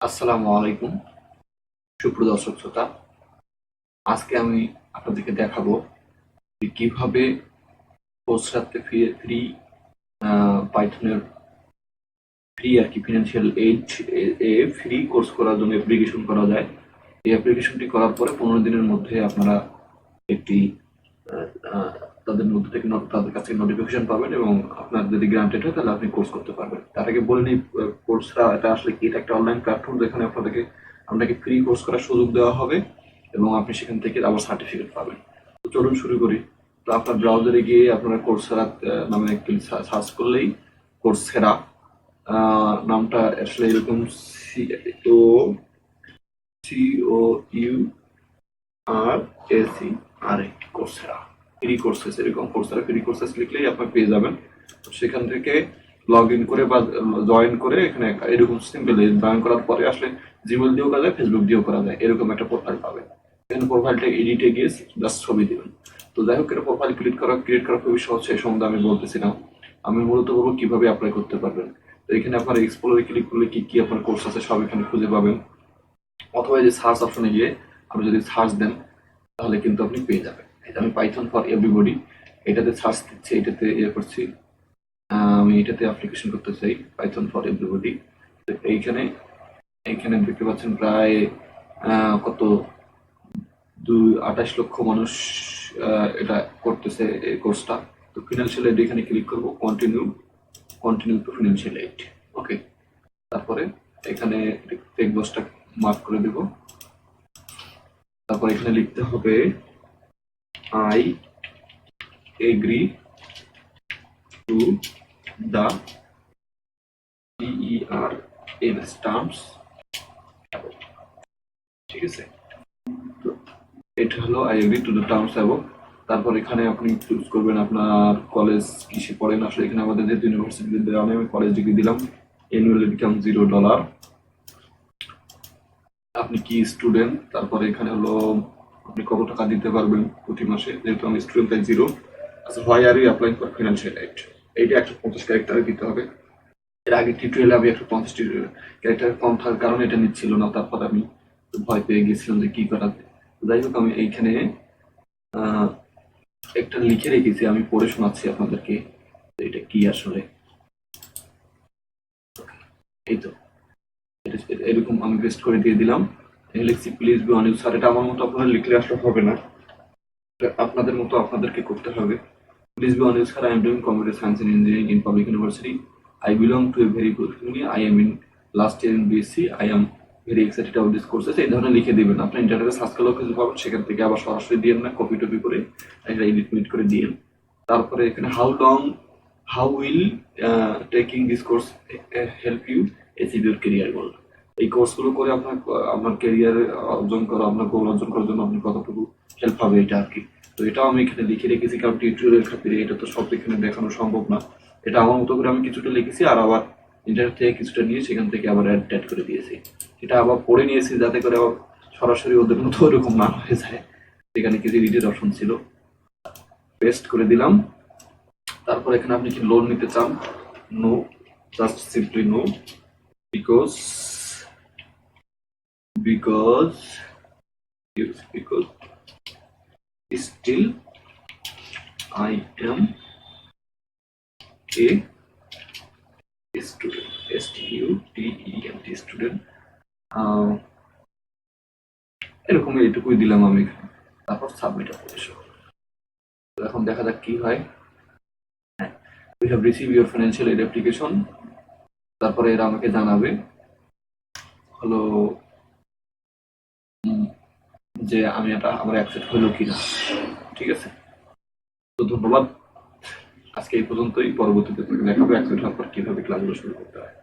আসসালামু আলাইকুম সুপ্রিয় দর্শক শ্রোতা। আজকে আমি আপনাদেরকে দেখাবো যে কিভাবে কোর্সেরাতে ফ্রি পাইথনের ফ্রি আর কি ফিনান্সিয়াল এইড এ ফ্রি কোর্স করার জন্য অ্যাপ্লিকেশন করা যায়। এই অ্যাপ্লিকেশনটি করার পরে 15 দিনের মধ্যে আপনারা একটি তাদের কাছে নোটিফিকেশন পাবেন এবং আপনার যদি গ্রান্টেড হয় তাহলে আপনি কোর্স করতে পারবেন। তার আগে বলে নিই কোর্সটা এটা আসলে কি। এটা একটা অনলাইন প্ল্যাটফর্ম যেখানে আপনাকে ফ্রি কোর্স করার সুযোগ দেওয়া হবে এবং আপনি সেখান থেকে আবার সার্টিফিকেট পাবেন। তো চলুন শুরু করি। তো আপনার ব্রাউজারে গিয়ে আপনারা কোর্সেরা নামে একটি সার্চ করলেই কোর্সেরা নামটা আসলে এরকম COURSERA কোর্সেরা ফ্রি কোর্সেস, এরকম কোর্সেরা ফ্রি কোর্সেস লিখলেই আপনি পেয়ে যাবেন। সেখান থেকে লগ ইন করে বা জয়েন করে এখানে এরকম সিম্পল জয়েন করার পরে আসলে জিমেল দিয়েও করা যায়, ফেসবুক দিয়েও করা যায়। এরকম একটা প্রোফাইল পাবেন। এখানে প্রোফাইলটা এডিটে গিয়ে জাস্ট ছবি দিবেন। তো যাই হোক, এটা প্রোফাইল ক্রিয়েট করা খুবই সহজ। সেই সম্বন্ধে আমি বলতেছিলাম। আমি মূলত বলবো কিভাবে অ্যাপ্লাই করতে পারবেন। তো এখানে আপনার এক্সপ্লোরে ক্লিক করলে কি কি আপনার কোর্স আছে সব এখানে খুঁজে পাবেন। অথবা এই যে সার্চ অপশনে গিয়ে আপনি যদি সার্চ দেন তাহলে কিন্তু আপনি পেয়ে যাবেন। আমি পাইথন ফর এভরিবডি এটাতে সার্চ দিচ্ছি, এটাতে করছি। আমি এটাতে অ্যাপ্লিকেশন করতে চাই পাইথন ফর এভরিবডি। এইখানে এইখানে দেখতে পাচ্ছেন প্রায় কত 28 লক্ষ মানুষ এটা করতেছে এই কোর্সটা। তো ফিনান্সিয়াল এইড এখানে ক্লিক করবো, কন্টিনিউ টু ফিনান্সিয়াল এইড। ওকে, তারপরে এখানে টেক্সট বক্সটা মার্ক করে দেব। তারপর এখানে লিখতে হবে I agree to the TERMS terms. ঠিক আছে, তো এটা হলো I agree to the terms above. তারপর এখানে আপনি চুজ করবেন আপনার কলেজ কিসে পড়েন। আসলে এখানে আমাদের যেহেতু ইউনিভার্সিটিতে দেওয়া নেই, আমি কলেজ ডিগ্রি দিলাম। Annual income $0। আপনি কি স্টুডেন্ট, তারপরে এখানে হলো আপনি কত টাকা দিতে পারবেন প্রতি মাসে। যেহেতু আমি স্টুডেন্ট তাই 0। আচ্ছা, why are you applying for financial aid, এইটা 150 ক্যারেক্টারে দিতে হবে। এর আগে টিউটোরিয়ালে আমি 150 ক্যারেক্টার কম থাকার কারণে এটা নিচ্ছিল না। তারপর আমি ভয় পেয়ে গেছিলাম যে কি করা যায়। যাই হোক, আমি এইখানে একটা লিখে রেখেছি, আমি পড়ে শোনাচ্ছি আপনাদেরকে এটা কি আসলে। এই তো এরকম আমি পেস্ট করে দিয়ে দিলাম। লিখছি please be on you sir. এটা আমার মতো আপনারা লিখলে আসলে হবে না, আপনাদের মতো আপনাদেরকে করতে হবে। Please be on you sir, I am doing computer science and engineering in public university. I belong to a very good family. I am in last year in BSc. I am very excited about this courses. এই ধরনের লিখে দিবেন। আপনি ইন্টারনেটে search করলেও কিছু পাবেন, সেখান থেকে আবার সরাসরি দিয়েন না, কপি টপি করে এটা এডিট করে দিয়েন। তারপরে এখানে how will taking this course help you achieve your career goal. এই কোর্সগুলো করে আপনার ক্যারিয়ার অর্জন করা, আপনার গোল অর্জন করার জন্য আপনি কতটুকু হেল্প হবে এটা আর কি। তো এটাও আমি এখানে লিখে রেখেছি, কারণ টিউটোরিয়ালের খাতিরে এটা তো সব এখানে দেখানো সম্ভব না। এটা আমার মতো করে আমি কিছুটা লিখেছি আর আবার ইন্টারনেট থেকে কিছুটা নিয়ে সেখান থেকে আবার অ্যাড করে দিয়েছি। এটা আবার পড়ে নিয়েছি যাতে করে আবার সরাসরি ওদের মতো ওরকম না হয়ে যায়। সেখানে কিছু এডিটের অপশন ছিল, পেস্ট করে দিলাম। তারপর এখানে আপনি কি লোন নিতে চান? No, just simply no, because still I am a student, STUDENT student. এরকম এইটুকুই দিলাম আমি এখানে। তারপর সাবমিট অ্যাপ্লিকেশন। এখন দেখা যাক কি হয়। হ্যাঁ, we have receive your financial aid application. তারপরে এরা আমাকে জানাবে হলো যে আমি এটা আমার অ্যাকসেপ্ট হলো কিনা। ঠিক আছে, তো ধন্যবাদ। আজকে এই পর্যন্তই। পরবর্তীতে দেখাবো অ্যাকসেপ্ট হওয়ার পর কিভাবে ক্লাসগুলো শুরু করতে হয়।